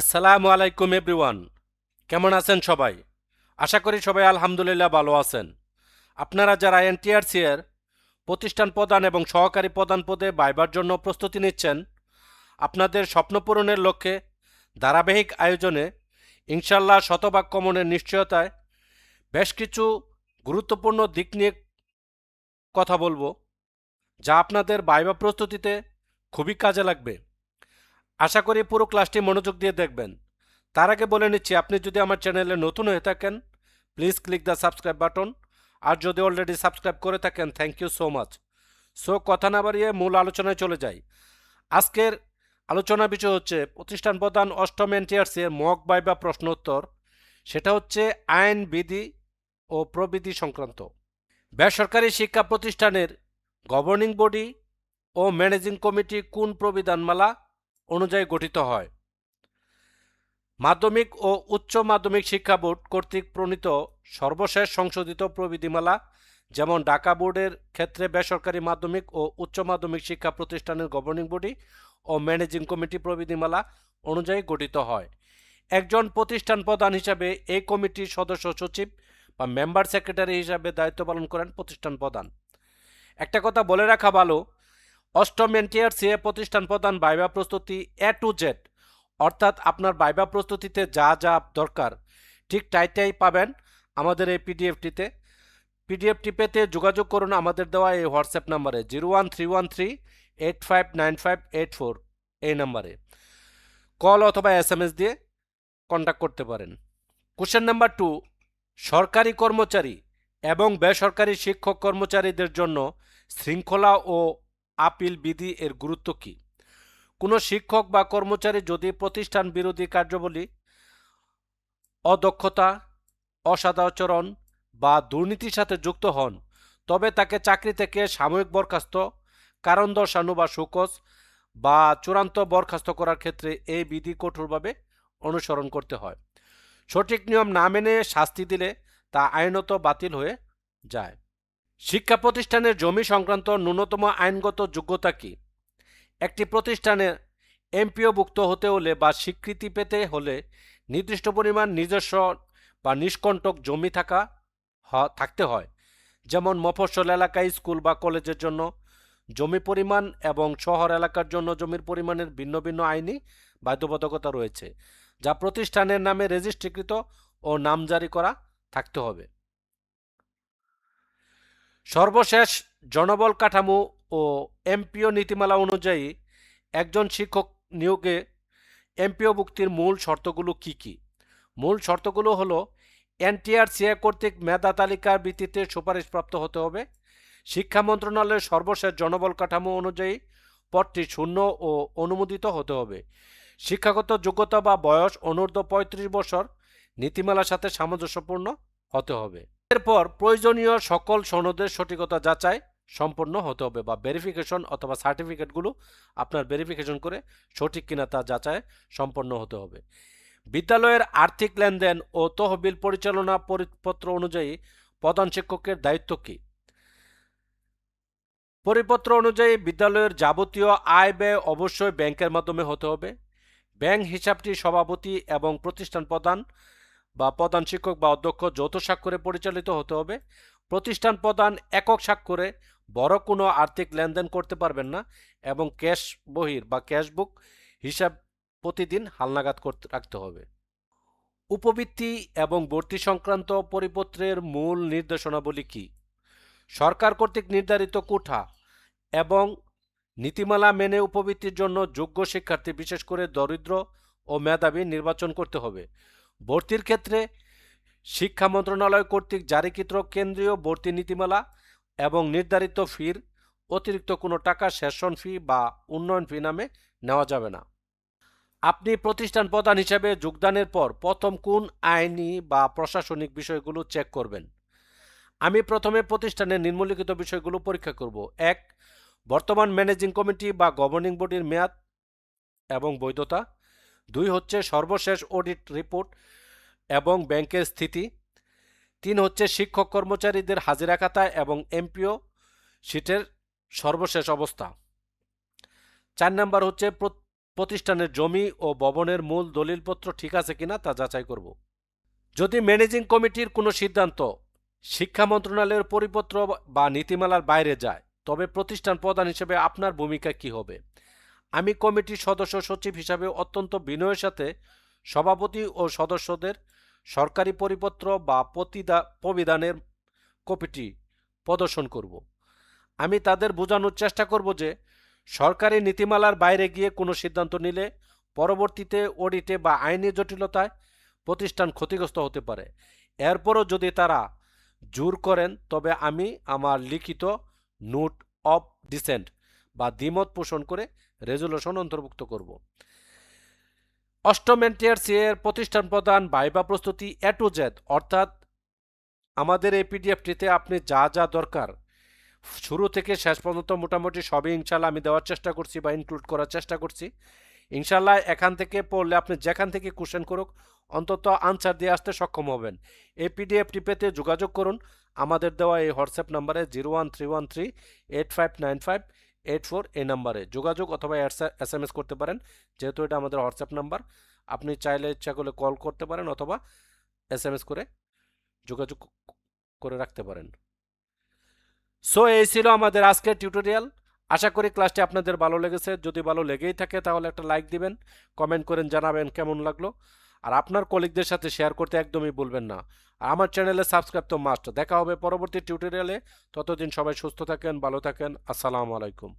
আসসালামু আলাইকুম এভরিওয়ান। কেমন আছেন সবাই? আশা করি সবাই আলহামদুলিল্লাহ ভালো আছেন। আপনারা যারা এনটিআরসি এর প্রতিষ্ঠান প্রধান এবং সহকারী প্রধান পদে ভাইবার জন্য প্রস্তুতি নিচ্ছেন, আপনাদের স্বপ্ন পূরণের লক্ষ্যে ধারাবাহিক আয়োজনে ইনশাল্লাহ শতভাগ কমনের নিশ্চয়তায় বেশ কিছু গুরুত্বপূর্ণ দিক নিয়ে কথা বলবো, যা আপনাদের ভাইবা প্রস্তুতিতে খুবই কাজে লাগবে। আশা করি পুরো ক্লাসটি মনোযোগ দিয়ে দেখবেন। তার আগে বলে নিচ্ছি, আপনি যদি আমার চ্যানেলে নতুন হয়ে থাকেন, please click the subscribe button. আর যদি অলরেডি সাবস্ক্রাইব করে থাকেন, thank you so much. So কথা না বাড়িয়ে মূল আলোচনায় চলে যাই। আজকের আলোচনার বিষয় হচ্ছে প্রতিষ্ঠান প্রধান অষ্টম এনটিআরসি এর মক ভাইবা প্রশ্ন উত্তর। সেটা হচ্ছে আইন বিধি ও প্রবিধি সংক্রান্ত। বেসরকারি শিক্ষা প্রতিষ্ঠানের গভর্নিং বডি ও ম্যানেজিং কমিটি কোন প্রবিধানমালা অনুযায়ী গঠিত হয়? মাধ্যমিক ও উচ্চ মাধ্যমিক শিক্ষা বোর্ড কর্তৃক প্রণীত সর্বশেষ সংশোধিত প্রবিধিমালা, যেমন ঢাকা বোর্ডের ক্ষেত্রে বেসরকারি মাধ্যমিক ও উচ্চ মাধ্যমিক শিক্ষা প্রতিষ্ঠানের গভর্নিং বডি ও ম্যানেজিং কমিটি প্রবিধিমালা অনুযায়ী গঠিত হয়। একজন প্রতিষ্ঠান প্রধান হিসাবে এই কমিটির সদস্য সচিব বা মেম্বার সেক্রেটারি হিসাবে দায়িত্ব পালন করেন প্রতিষ্ঠান প্রধান। একটা কথা বলে রাখা ভালো, অষ্টম এনটিআরসি প্রতিষ্ঠান প্রধান ভাইবা প্রস্তুতি এ টু জেড, অর্থাৎ আপনার ভাইবা প্রস্তুতিতে যা যা দরকার ঠিক টাইটাই পাবেন আমাদের এই পিডিএফটিতে। পিডিএফটি পেতে যোগাযোগ করুন আমাদের দেওয়া এই হোয়াটসঅ্যাপ নাম্বারে 01313859584 এই নাম্বারে কল অথবা এসএমএস দিয়ে কন্ট্যাক্ট করতে পারেন। কোশ্চেন নাম্বার 2, সরকারি কর্মচারী এবং বেসরকারি শিক্ষক কর্মচারীদের জন্য শৃঙ্খলা ও আপিল বিধি এর গুরুত্ব কী? কোনো শিক্ষক বা কর্মচারী যদি প্রতিষ্ঠান বিরোধী কার্যাবলী, অদক্ষতা, অসদাচরণ বা দুর্নীতির সাথে যুক্ত হন, তবে তাকে চাকরি থেকে সাময়িক বরখাস্ত, কারণ দর্শানো বা শোকজ বা চূড়ান্ত বরখাস্ত করার ক্ষেত্রে এই বিধি কঠোরভাবে অনুসরণ করতে হয়। সঠিক নিয়ম না মেনে শাস্তি দিলে তা আইনত বাতিল হয়ে যায়। শিক্ষা প্রতিষ্ঠানের জমি সংক্রান্ত ন্যূনতম আইনগত যোগ্যতা কী? একটি প্রতিষ্ঠানে এমপিওভুক্ত হতে হলে বা স্বীকৃতি পেতে হলে নির্দিষ্ট পরিমাণ নিজস্ব বা নিষ্কণ্টক জমি থাকতে হয়। যেমন মফস্বল এলাকায় স্কুল বা কলেজের জন্য জমি পরিমাণ এবং শহর এলাকার জন্য জমির পরিমাণের ভিন্ন ভিন্ন আইনি বাধ্যবাধকতা রয়েছে, যা প্রতিষ্ঠানের নামে রেজিস্ট্রিকৃত ও নামজারি করা থাকতে হবে। সর্বশেষ জনবল কাঠামো ও এমপিও নীতিমালা অনুযায়ী একজন শিক্ষক নিয়োগে এমপিওভুক্তির মূল শর্তগুলো কি কি? মূল শর্তগুলো হলো এনটিআরসি কর্তৃক মেধা তালিকার ভিত্তিতে সুপারিশপ্রাপ্ত হতে হবে। শিক্ষা মন্ত্রণালয়ের সর্বশেষ জনবল কাঠামো অনুযায়ী পদটি শূন্য ও অনুমোদিত হতে হবে। শিক্ষাগত যোগ্যতা বা বয়স অনূর্ধ্ব ৩৫ বছর নীতিমালার সাথে সামঞ্জস্যপূর্ণ হতে হবে। এরপর প্রয়োজনীয় সকল সনদের সঠিকতা যাচাই সম্পন্ন হতে হবে, বা ভেরিফিকেশন অথবা সার্টিফিকেটগুলো আপনার ভেরিফিকেশন করে সঠিক কিনা তা যাচাই সম্পন্ন হতে হবে। বিদ্যালয়ের আর্থিক লেনদেন ও তহবিল পরিচালনা পরিপত্র অনুযায়ী প্রধান শিক্ষকের দায়িত্ব কী? পরিপত্র অনুযায়ী বিদ্যালয়ের যাবতীয় আয় ব্যয় অবশ্যই ব্যাংকের মাধ্যমে হতে হবে। ব্যাংক হিসাবটি সভাপতি এবং প্রতিষ্ঠান প্রধান বা প্রধান শিক্ষক বা অধ্যক্ষ যৌথ স্বাক্ষরে পরিচালিত হতে হবে। প্রতিষ্ঠান প্রধান একক স্বাক্ষরে বড় কোনো আর্থিক লেনদেন করতে পারবেন না এবং ক্যাশ বহির বা ক্যাশবুক হিসাব প্রতিদিন হালনাগাদ করতে রাখতে হবে। উপবৃত্তি এবং ভর্তি সংক্রান্ত পরিপত্রের মূল নির্দেশনাবলী কী? সরকার কর্তৃক নির্ধারিত কোঠা এবং নীতিমালা মেনে উপবৃত্তির জন্য যোগ্য শিক্ষার্থী, বিশেষ করে দরিদ্র ও মেধাবী নির্বাচন করতে হবে। ভর্তির ক্ষেত্রে শিক্ষা মন্ত্রণালয় কর্তৃক জারিকৃত কেন্দ্রীয় ভর্তি নীতিমালা এবং নির্ধারিত ফির অতিরিক্ত কোনো টাকা সেশন ফি বা উন্নয়ন ফি নামে নেওয়া যাবে না। আপনি প্রতিষ্ঠান প্রধান হিসেবে যোগদানের পর প্রথম কোন আইনি বা প্রশাসনিক বিষয়গুলো চেক করবেন? আমি প্রথমে প্রতিষ্ঠানের নিম্নলিখিত বিষয়গুলো পরীক্ষা করব। ১. বর্তমান ম্যানেজিং কমিটি বা গভর্নিং বডির মেয়াদ এবং বৈধতা। ২ হচ্ছে সর্বশেষ অডিট রিপোর্ট এবং ব্যাংকের স্থিতি। ৩ হচ্ছে শিক্ষক কর্মচারীদের হাজিরা খাতা এবং এমপিও শিটের সর্বশেষ অবস্থা। ৪ নাম্বার হচ্ছে প্রতিষ্ঠানের জমি ও ভবনের মূল দলিলপত্র ঠিক আছে কিনা তা যাচাই করব। যদি ম্যানেজিং কমিটির কোনো সিদ্ধান্ত শিক্ষা মন্ত্রণালয়ের পরিপত্র বা নীতিমালার বাইরে যায়, তবে প্রতিষ্ঠান প্রধান হিসেবে আপনার ভূমিকা কি হবে? আমি কমিটির সদস্য সচিব হিসাবে অত্যন্ত বিনয়ের সাথে সভাপতি ও সদস্যদের সরকারি পরিপত্র বা প্রবিধানের কপিটি প্রদর্শন করব। আমি তাদের বোঝানোর চেষ্টা করব যে সরকারি নীতিমালার বাইরে গিয়ে কোনো সিদ্ধান্ত নিলে পরবর্তীতে অডিটে বা আইনি জটিলতায় প্রতিষ্ঠান ক্ষতিগ্রস্ত হতে পারে। এরপরও যদি তারা জোর করেন, তবে আমি আমার লিখিত নোট অফ ডিসেন্ট বা দ্বিমত পোষণ করে রেজুলেশন অন্তর্ভুক্ত করব। অষ্টম এনটিআরসি এর প্রতিষ্ঠান প্রধান ভাইবা প্রস্তুতি এ টু জেড, অর্থাৎ আমাদের এই পিডিএফটিতে আপনি যা যা দরকার শুরু থেকে শেষ পর্যন্ত মোটামুটি সবই ইনশাল্লাহ আমি দেওয়ার চেষ্টা করছি বা ইনক্লুড করার চেষ্টা করছি। ইনশাল্লাহ এখান থেকে পড়লে আপনি যেখান থেকে কোশ্চেন করুক অন্তত আনসার দিয়ে আসতে সক্ষম হবেন। এই পিডিএফটি পেতে যোগাযোগ করুন আমাদের দেওয়া এই হোয়াটসঅ্যাপ নাম্বারে 01313859584 এই নাম্বারে যোগাযোগ অথবা SMS করতে পারেন, যেহেতু এটা আমাদের হোয়াটসঅ্যাপ নাম্বার। আপনি চাইলে ইচ্ছা করলে কল করতে পারেন অথবা SMS করে যোগাযোগ করে রাখতে পারেন। সো এই ছিল আমাদের আজকের টিউটোরিয়াল। আশা করি ক্লাসটি আপনাদের ভালো লেগেছে। যদি ভালো লেগেই থাকে তাহলে একটা লাইক দিবেন, কমেন্ট করেন জানাবেন কেমন লাগলো, আর আপনার কলিগদের সাথে শেয়ার করতে একদমই ভুলবেন না। আর আমার চ্যানেলে সাবস্ক্রাইব তো মাস্ট। দেখা হবে পরবর্তী টিউটোরিয়ালে। ততদিন সবাই সুস্থ থাকেন, ভালো থাকেন। আসসালামু আলাইকুম।